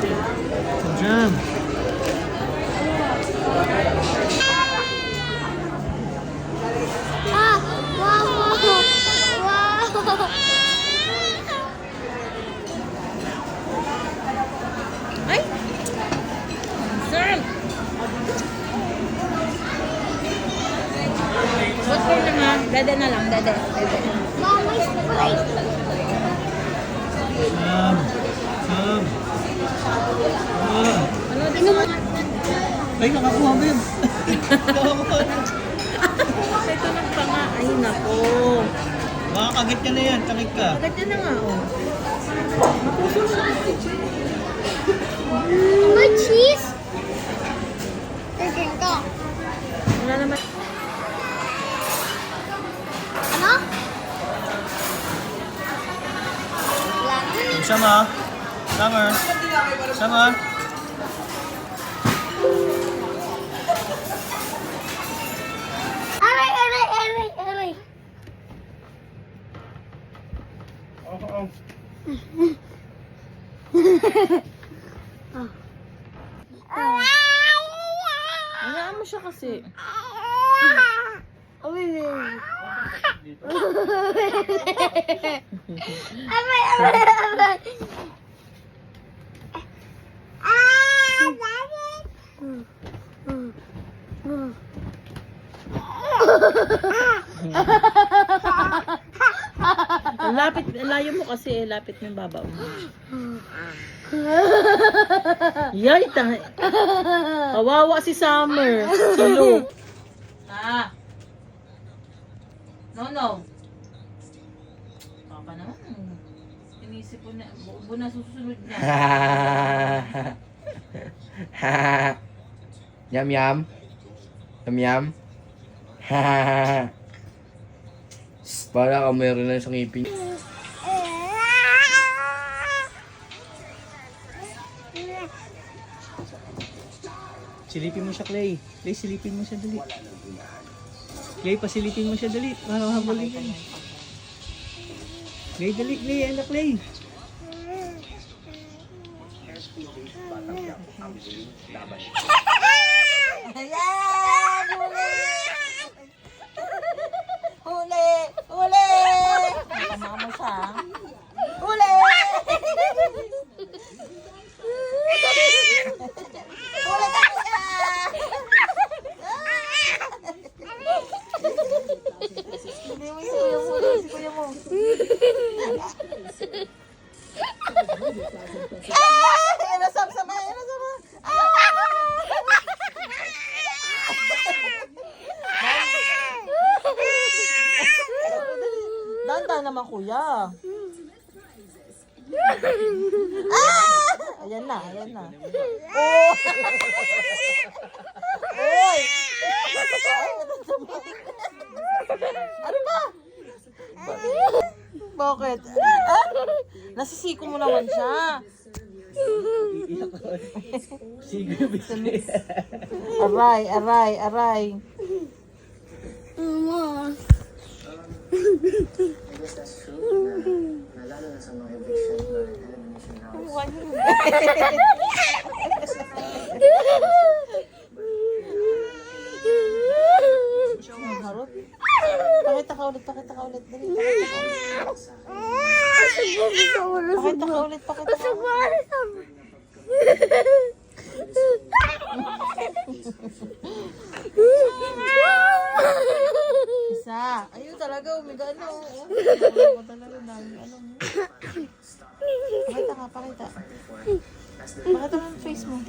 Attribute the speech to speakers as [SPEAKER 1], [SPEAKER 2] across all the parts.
[SPEAKER 1] Jam.
[SPEAKER 2] Ah! Wow! Wow!
[SPEAKER 3] Ay! Sarap! What for naman? Dede na lang, dede.
[SPEAKER 2] Mom, may Sprite.
[SPEAKER 1] Sam. Sam.
[SPEAKER 3] Ano din naman?
[SPEAKER 1] Ay, nakakuha mo yun.
[SPEAKER 3] Ito ng panga. Ay, nako.
[SPEAKER 1] Makakagit ka na yan. Takit ka.
[SPEAKER 3] Agad na nga, oh.
[SPEAKER 2] May cheese? Tignan ko.
[SPEAKER 3] Wala naman.
[SPEAKER 2] Ano? Wala naman.
[SPEAKER 1] Sama. Summer. Summer.
[SPEAKER 2] Aray, aray, aray, aray.
[SPEAKER 3] Hayaan mo siya kasi.
[SPEAKER 2] Aray, aray, aray.
[SPEAKER 3] Lapit, layo mo kasi, lapit mo yung babaw mo. Yay, kawawa si Summer. Silo. Ah. No. Papa naman. Inisip ko na, buo na susunod niya.
[SPEAKER 4] Yum yum. Yum yum. Para ka meron na sa ngipin.
[SPEAKER 1] Silipin mo siya, Clay. Clay, silipin mo siya, dali. Clay, pasilipin mo siya, dali. Para mahabulin ka. Clay, dali, Clay. Anak, Clay.
[SPEAKER 3] Ayan! Huli! Huli! Tama mo siya. Huli! Huli ka siya! Hindi mo si kuya mo. Si kuya mo. Nasama. Danda naman kuya. Ayan na. Oh! Oy! Ano ba? Bakit? Nasisiko mo naman siya. Aray.
[SPEAKER 2] Mama.
[SPEAKER 5] I guess that's true. Nalala na sa mga eviction or elimination house.
[SPEAKER 3] Harot. Pakita ka ulit. Dali, pakita ka ulit. Isa. Ayun talaga, umiga na. Ano talaga, dami. Pakita. Pakita mo yung face mo.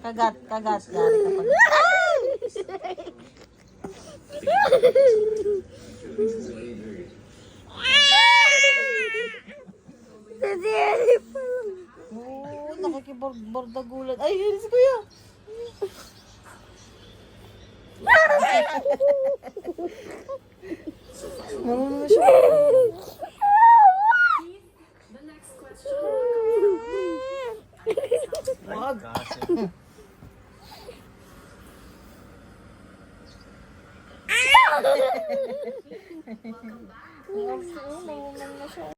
[SPEAKER 3] Kagat. Yari ka pag. Oo, nakikibordagulan. Ay, yun si kuya. Marunong na siya. Wag. Ang gusto, nangunan na siya.